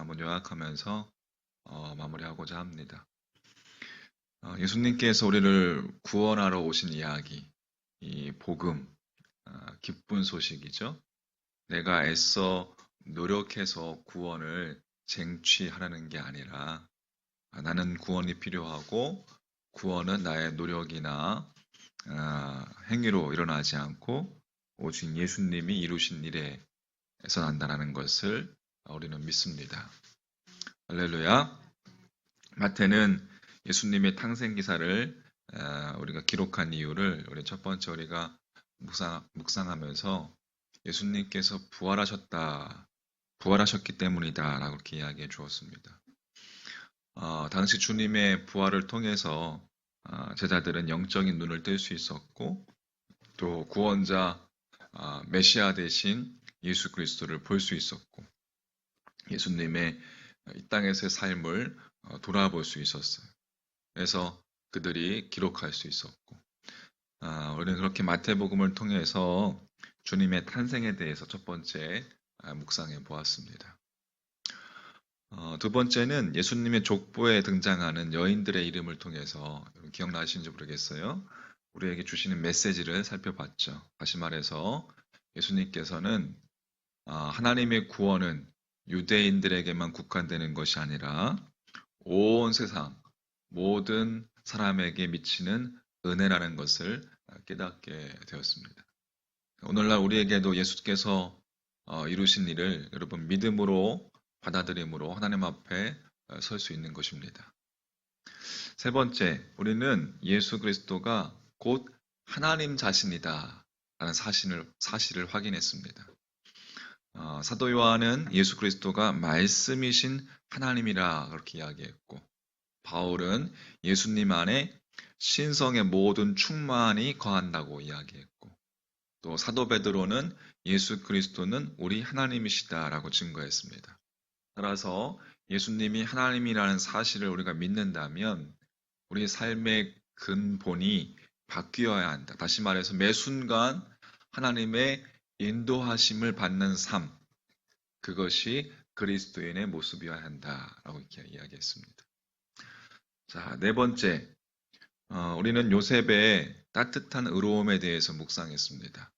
한번 요약하면서 마무리하고자 합니다. 예수님께서 우리를 구원하러 오신 이야기, 이 복음, 기쁜 소식이죠. 내가 애써 노력해서 구원을 쟁취하려는 게 아니라 나는 구원이 필요하고 구원은 나의 노력이나 행위로 일어나지 않고 오직 예수님이 이루신 일에서 난다는 것을 우리는 믿습니다. 할렐루야. 마태는 예수님의 탄생 기사를 우리가 기록한 이유를 우리 첫 번째 우리가 묵상하면서 예수님께서 부활하셨기 때문이다 라고 이렇게 이야기해 주었습니다. 당시 주님의 부활을 통해서 제자들은 영적인 눈을 뜰 수 있었고 또 구원자 메시아 대신 예수 그리스도를 볼 수 있었고 예수님의 이 땅에서의 삶을 돌아볼 수 있었어요. 그래서 그들이 기록할 수 있었고 우리는 그렇게 마태복음을 통해서 주님의 탄생에 대해서 첫 번째 묵상해 보았습니다. 두 번째는 예수님의 족보에 등장하는 여인들의 이름을 통해서 기억나시는지 모르겠어요. 우리에게 주시는 메시지를 살펴봤죠. 다시 말해서 예수님께서는 하나님의 구원은 유대인들에게만 국한되는 것이 아니라 온 세상 모든 사람에게 미치는 은혜라는 것을 깨닫게 되었습니다. 오늘날 우리에게도 예수께서 이루신 일을 여러분 믿음으로 받아들임으로 하나님 앞에 설 수 있는 것입니다. 세 번째, 우리는 예수 그리스도가 곧 하나님 자신이다 라는 사실을 확인했습니다. 사도 요한은 예수 그리스도가 말씀이신 하나님이라 그렇게 이야기했고 바울은 예수님 안에 신성의 모든 충만이 거한다고 이야기했고 또 사도 베드로는 예수 그리스도는 우리 하나님이시다라고 증거했습니다. 따라서 예수님이 하나님이라는 사실을 우리가 믿는다면 우리 삶의 근본이 바뀌어야 한다. 다시 말해서 매 순간 하나님의 인도하심을 받는 삶, 그것이 그리스도인의 모습이어야 한다라고 이렇게 이야기했습니다. 자, 네 번째, 우리는 요셉의 따뜻한 의로움에 대해서 묵상했습니다.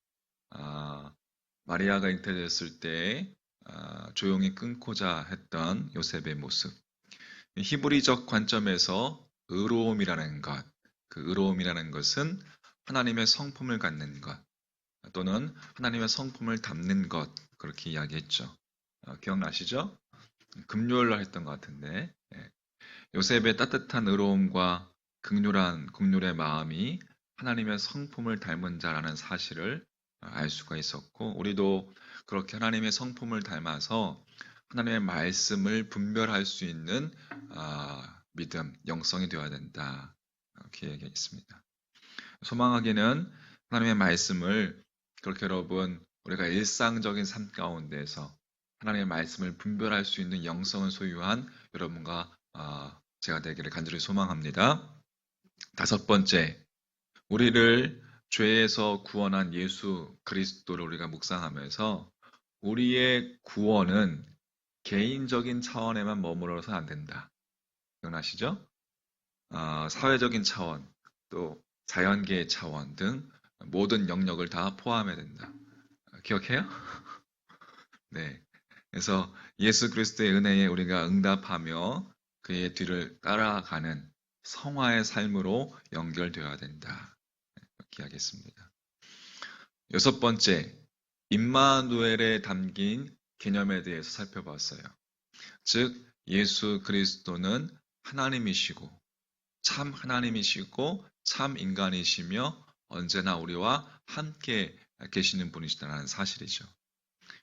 마리아가 잉태됐을 때 조용히 끊고자 했던 요셉의 모습. 히브리적 관점에서 의로움이라는 것, 그 의로움이라는 것은 하나님의 성품을 갖는 것, 또는 하나님의 성품을 담는 것, 그렇게 이야기했죠. 기억나시죠? 금요일날 했던 것 같은데, 요셉의 따뜻한 의로움과 극률의 마음이 하나님의 성품을 닮은 자라는 사실을 알 수가 있었고 우리도 그렇게 하나님의 성품을 닮아서 하나님의 말씀을 분별할 수 있는 믿음, 영성이 되어야 된다. 이렇게 얘기했습니다. 소망하기는 하나님의 말씀을 그렇게 여러분 우리가 일상적인 삶 가운데서 하나님의 말씀을 분별할 수 있는 영성을 소유한 여러분과 제가 되기를 간절히 소망합니다. 다섯 번째, 우리를 죄에서 구원한 예수 그리스도를 우리가 묵상하면서 우리의 구원은 개인적인 차원에만 머물러서 안 된다. 기억나시죠? 사회적인 차원, 또 자연계의 차원 등 모든 영역을 다 포함해야 된다. 기억해요? 네. 그래서 예수 그리스도의 은혜에 우리가 응답하며 그의 뒤를 따라가는 성화의 삶으로 연결되어야 된다. 이렇게 하겠습니다. 여섯 번째, 임마누엘에 담긴 개념에 대해서 살펴봤어요. 즉, 예수 그리스도는 하나님이시고 참 하나님이시고 참 인간이시며 언제나 우리와 함께 계시는 분이시다는 사실이죠.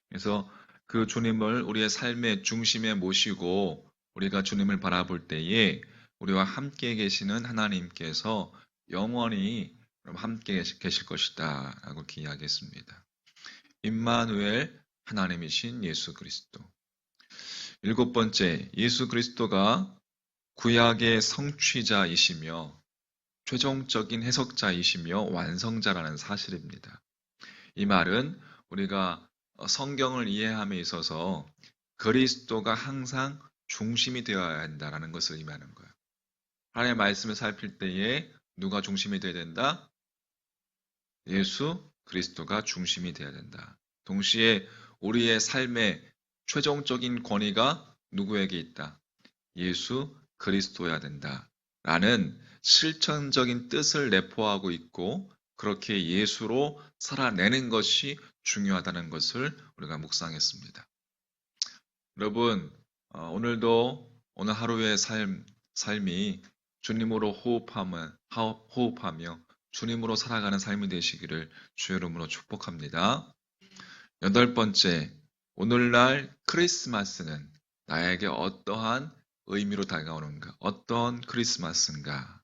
그래서 그 주님을 우리의 삶의 중심에 모시고 우리가 주님을 바라볼 때에 우리와 함께 계시는 하나님께서 영원히 함께 계실 것이다 라고 이렇게 이야기했습니다. 임마누엘 하나님이신 예수 그리스도. 일곱 번째, 예수 그리스도가 구약의 성취자이시며 최종적인 해석자이시며 완성자라는 사실입니다. 이 말은 우리가 성경을 이해함에 있어서 그리스도가 항상 중심이 되어야 한다라는 것을 의미하는 거예요. 하나님의 말씀을 살필 때에 누가 중심이 되어야 된다? 예수 그리스도가 중심이 되어야 된다. 동시에 우리의 삶의 최종적인 권위가 누구에게 있다? 예수 그리스도여야 된다. 라는 실천적인 뜻을 내포하고 있고 그렇게 예수로 살아내는 것이 중요하다는 것을 우리가 묵상했습니다. 여러분, 오늘도 오늘 하루의 삶이 주님으로 호흡하며 주님으로 살아가는 삶이 되시기를 주의 이름으로 축복합니다. 8번째, 오늘날 크리스마스는 나에게 어떠한 의미로 다가오는가? 어떤 크리스마스인가?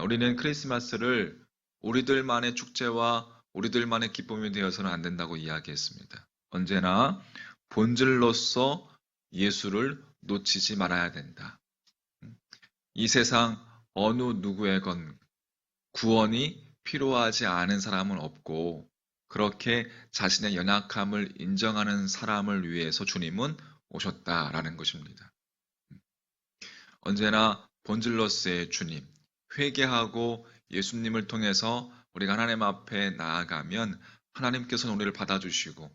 우리는 크리스마스를 우리들만의 축제와 우리들만의 기쁨이 되어서는 안 된다고 이야기했습니다. 언제나 본질로서 예수를 놓치지 말아야 된다. 이 세상 어느 누구에건 구원이 필요하지 않은 사람은 없고 그렇게 자신의 연약함을 인정하는 사람을 위해서 주님은 오셨다라는 것입니다. 언제나 본질로서의 주님, 회개하고 예수님을 통해서 우리가 하나님 앞에 나아가면 하나님께서는 우리를 받아주시고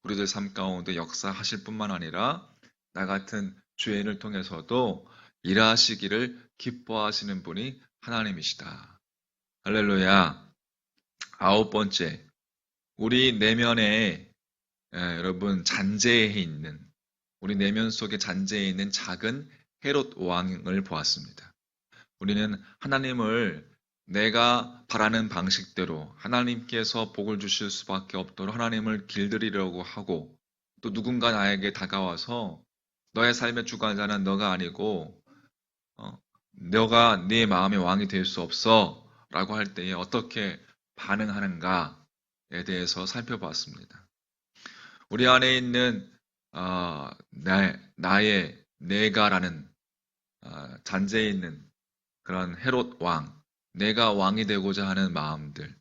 우리들 삶 가운데 역사하실 뿐만 아니라 나 같은 죄인을 통해서도 일하시기를 기뻐하시는 분이 하나님이시다. 할렐루야. 9번째, 우리 내면에 여러분 잔재해 있는 우리 내면 속에 잔재해 있는 작은 헤롯 왕을 보았습니다. 우리는 하나님을 내가 바라는 방식대로 하나님께서 복을 주실 수밖에 없도록 하나님을 길들이려고 하고 또 누군가 나에게 다가와서 너의 삶의 주관자는 너가 아니고 너가 네 마음의 왕이 될 수 없어 라고 할 때에 어떻게 반응하는가에 대해서 살펴보았습니다. 우리 안에 있는 나의 내가라는 잔재에 있는 그런 헤롯 왕, 내가 왕이 되고자 하는 마음들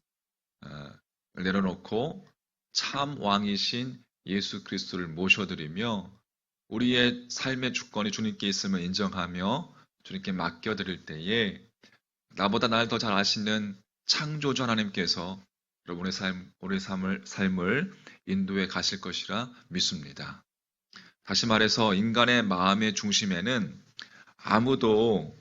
내려놓고 참 왕이신 예수 그리스도를 모셔드리며 우리의 삶의 주권이 주님께 있음을 인정하며 주님께 맡겨드릴 때에 나보다 날 더 잘 아시는 창조주 하나님께서 여러분의 우리 삶을 인도해 가실 것이라 믿습니다. 다시 말해서 인간의 마음의 중심에는 아무도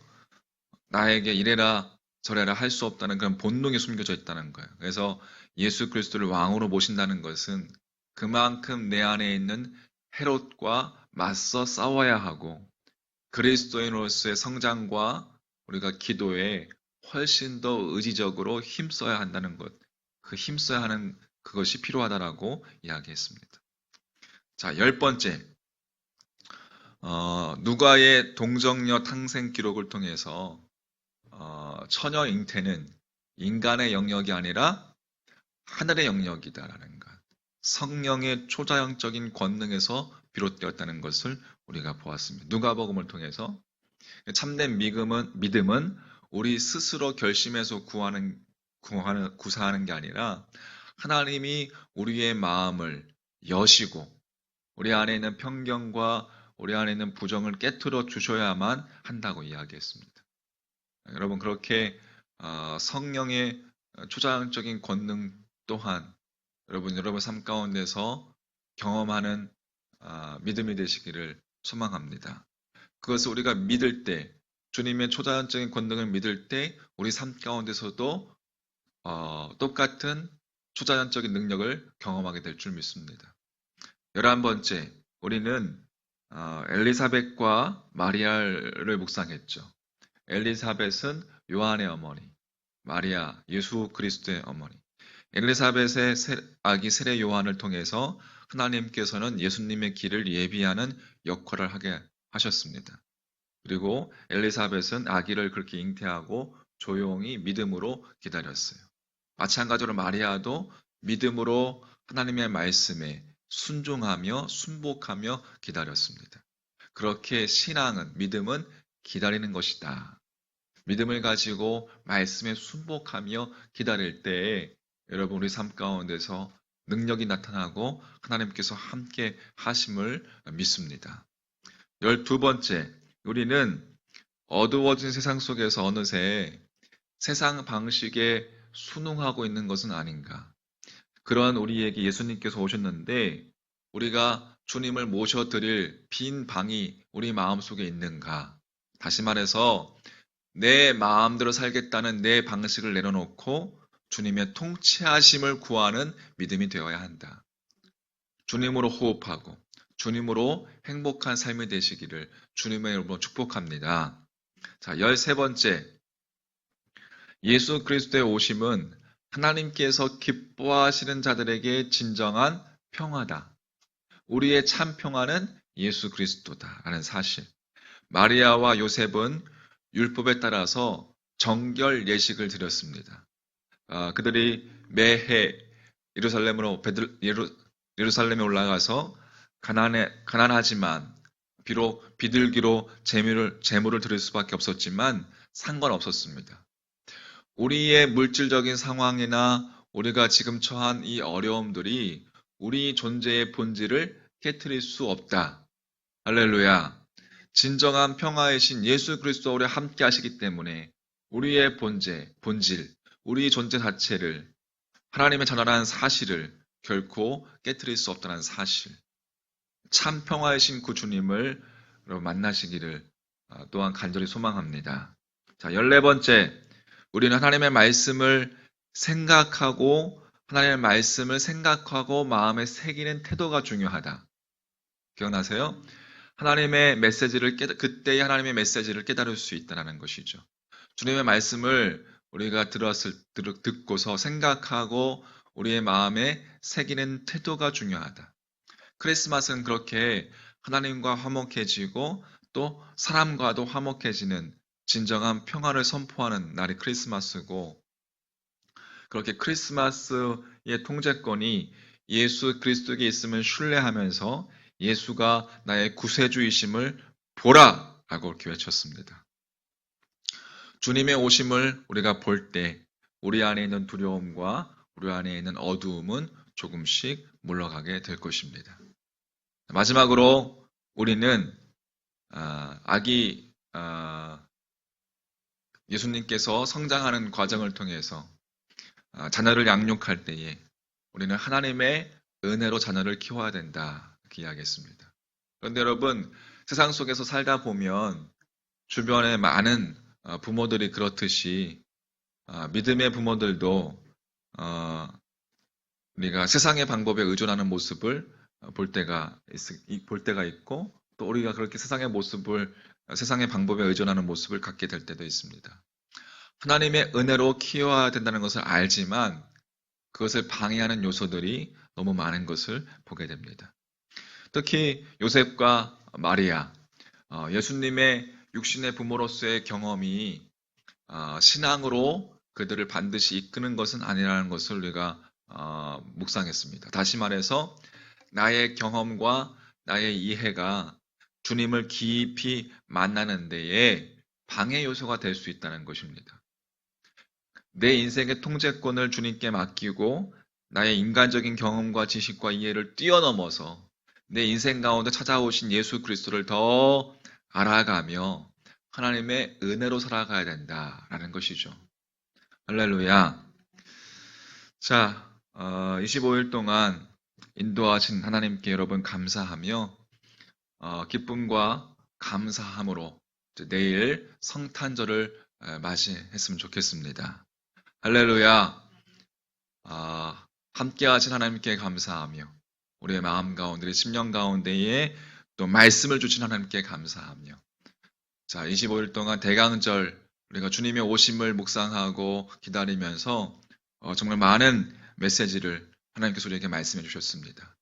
나에게 이래라 저래라 할 수 없다는 그런 본능이 숨겨져 있다는 거예요. 그래서 예수 그리스도를 왕으로 모신다는 것은 그만큼 내 안에 있는 헤롯과 맞서 싸워야 하고 그리스도인으로서의 성장과 우리가 기도에 훨씬 더 의지적으로 힘써야 한다는 것, 그 힘써야 하는 그것이 필요하다라고 이야기했습니다. 자, 10번째, 누가의 동정녀 탕생 기록을 통해서 처녀 잉태는 인간의 영역이 아니라 하늘의 영역이다라는 것, 성령의 초자연적인 권능에서 비롯되었다는 것을 우리가 보았습니다. 누가복음을 통해서 참된 믿음은 우리 스스로 결심해서 구사하는 게 아니라 하나님이 우리의 마음을 여시고 우리 안에 있는 편견과 우리 안에 있는 부정을 깨트려 주셔야만 한다고 이야기했습니다. 여러분 그렇게 성령의 초자연적인 권능 또한 여러분 삶 가운데서 경험하는 믿음이 되시기를 소망합니다. 그것을 우리가 믿을 때 주님의 초자연적인 권능을 믿을 때 우리 삶 가운데서도 똑같은 초자연적인 능력을 경험하게 될 줄 믿습니다. 11번째, 우리는 엘리사벳과 마리아를 묵상했죠. 엘리사벳은 요한의 어머니, 마리아, 예수 그리스도의 어머니. 엘리사벳의 아기 세례 요한을 통해서 하나님께서는 예수님의 길을 예비하는 역할을 하게 하셨습니다. 그리고 엘리사벳은 아기를 그렇게 잉태하고 조용히 믿음으로 기다렸어요. 마찬가지로 마리아도 믿음으로 하나님의 말씀에 순종하며 순복하며 기다렸습니다. 그렇게 신앙은, 믿음은 기다리는 것이다. 믿음을 가지고 말씀에 순복하며 기다릴 때에 여러분 우리 삶 가운데서 능력이 나타나고 하나님께서 함께 하심을 믿습니다. 12번째, 우리는 어두워진 세상 속에서 어느새 세상 방식에 순응하고 있는 것은 아닌가. 그러한 우리에게 예수님께서 오셨는데 우리가 주님을 모셔드릴 빈 방이 우리 마음속에 있는가. 다시 말해서 내 마음대로 살겠다는 내 방식을 내려놓고 주님의 통치하심을 구하는 믿음이 되어야 한다. 주님으로 호흡하고 주님으로 행복한 삶이 되시기를 주님의 이름으로 축복합니다. 자, 13번째. 예수 그리스도의 오심은 하나님께서 기뻐하시는 자들에게 진정한 평화다. 우리의 참 평화는 예수 그리스도다라는 사실. 마리아와 요셉은 율법에 따라서 정결 예식을 드렸습니다. 그들이 매해 예루살렘에 올라가서 가난하지만 비록 비둘기로 제물을 드릴 수밖에 없었지만 상관없었습니다. 우리의 물질적인 상황이나 우리가 지금 처한 이 어려움들이 우리 존재의 본질을 깨트릴 수 없다. 할렐루야. 진정한 평화이신 예수 그리스도와 우리 함께 하시기 때문에 우리의 본질, 우리 존재 자체를 하나님의 자녀라는 사실을 결코 깨트릴 수 없다는 사실. 참 평화이신 그 주님을 만나시기를 또한 간절히 소망합니다. 자, 14번째. 우리는 하나님의 말씀을 생각하고 마음에 새기는 태도가 중요하다. 기억나세요? 그때의 하나님의 메시지를 깨달을 수 있다는 것이죠. 주님의 말씀을 우리가 듣고서 생각하고 우리의 마음에 새기는 태도가 중요하다. 크리스마스는 그렇게 하나님과 화목해지고 또 사람과도 화목해지는 진정한 평화를 선포하는 날이 크리스마스고, 그렇게 크리스마스의 통제권이 예수 그리스도에게 있음을 신뢰하면서 예수가 나의 구세주이심을 보라! 라고 이렇게 외쳤습니다. 주님의 오심을 우리가 볼 때 우리 안에 있는 두려움과 우리 안에 있는 어두움은 조금씩 물러가게 될 것입니다. 마지막으로 우리는 예수님께서 성장하는 과정을 통해서 자녀를 양육할 때에 우리는 하나님의 은혜로 자녀를 키워야 된다 이렇게 이야기했습니다. 그런데 여러분, 세상 속에서 살다 보면 주변에 많은 부모들이 그렇듯이 믿음의 부모들도 우리가 세상의 방법에 의존하는 모습을 볼 때가 있고, 또 우리가 그렇게 세상의 방법에 의존하는 모습을 갖게 될 때도 있습니다. 하나님의 은혜로 키워야 된다는 것을 알지만 그것을 방해하는 요소들이 너무 많은 것을 보게 됩니다. 특히 요셉과 마리아, 예수님의 육신의 부모로서의 경험이 신앙으로 그들을 반드시 이끄는 것은 아니라는 것을 우리가 묵상했습니다. 다시 말해서 나의 경험과 나의 이해가 주님을 깊이 만나는 데에 방해 요소가 될 수 있다는 것입니다. 내 인생의 통제권을 주님께 맡기고 나의 인간적인 경험과 지식과 이해를 뛰어넘어서 내 인생 가운데 찾아오신 예수 그리스도를 더 알아가며 하나님의 은혜로 살아가야 된다라는 것이죠. 할렐루야. 자, 25일 동안 인도하신 하나님께 여러분 감사하며 기쁨과 감사함으로 내일 성탄절을 맞이했으면 좋겠습니다. 할렐루야. 함께 하신 하나님께 감사하며 우리의 마음 가운데, 우리 심령 가운데에 또 말씀을 주신 하나님께 감사하며, 자, 25일 동안 대강절 우리가 주님의 오심을 묵상하고 기다리면서 정말 많은 메시지를 하나님께서 우리에게 말씀해 주셨습니다.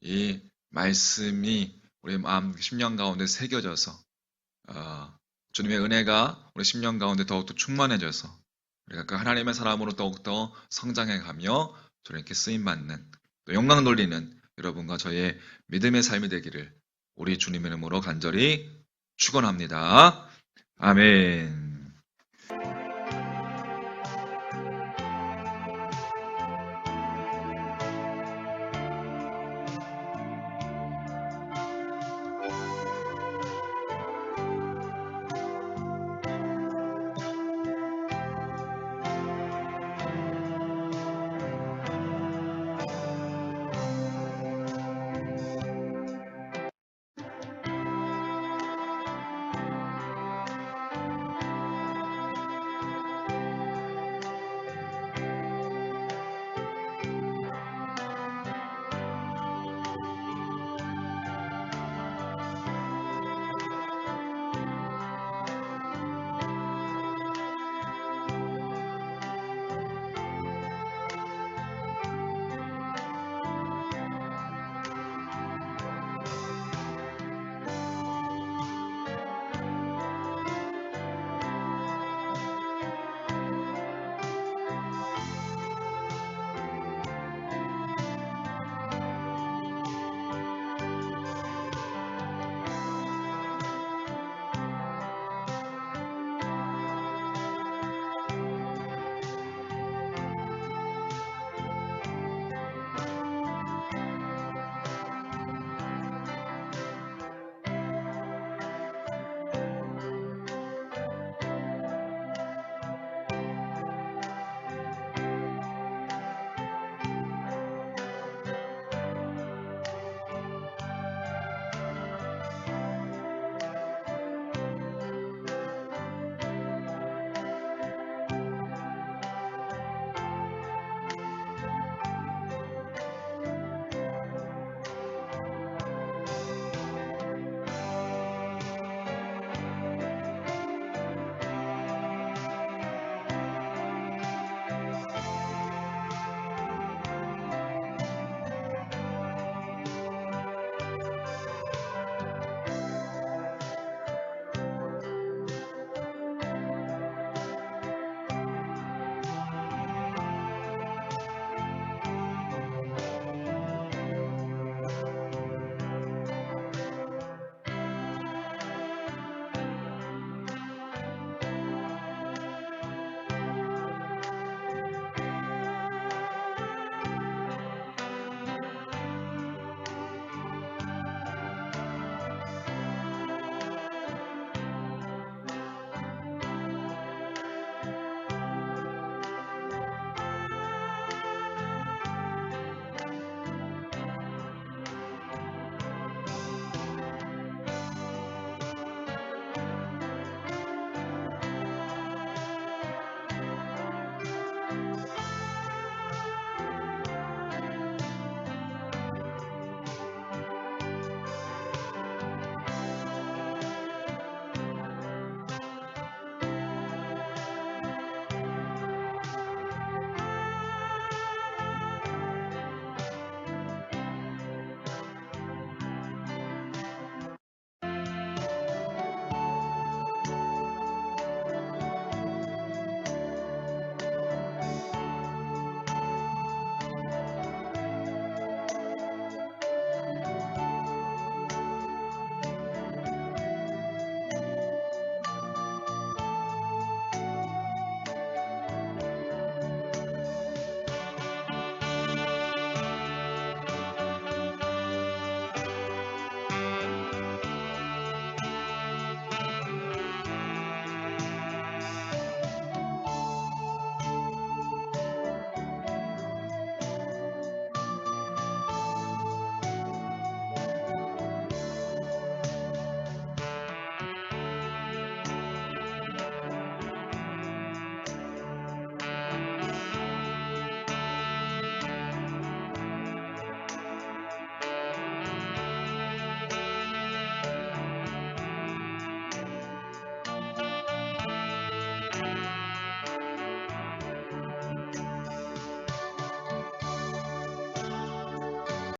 이 말씀이 우리 마음, 심령 가운데 새겨져서 주님의 은혜가 우리 심령 가운데 더욱더 충만해져서 우리가 그 하나님의 사람으로 더욱더 성장해가며 주님께 쓰임받는, 또 영광 돌리는 여러분과 저의 믿음의 삶이 되기를 우리 주님의 이름으로 간절히 축원합니다. 아멘.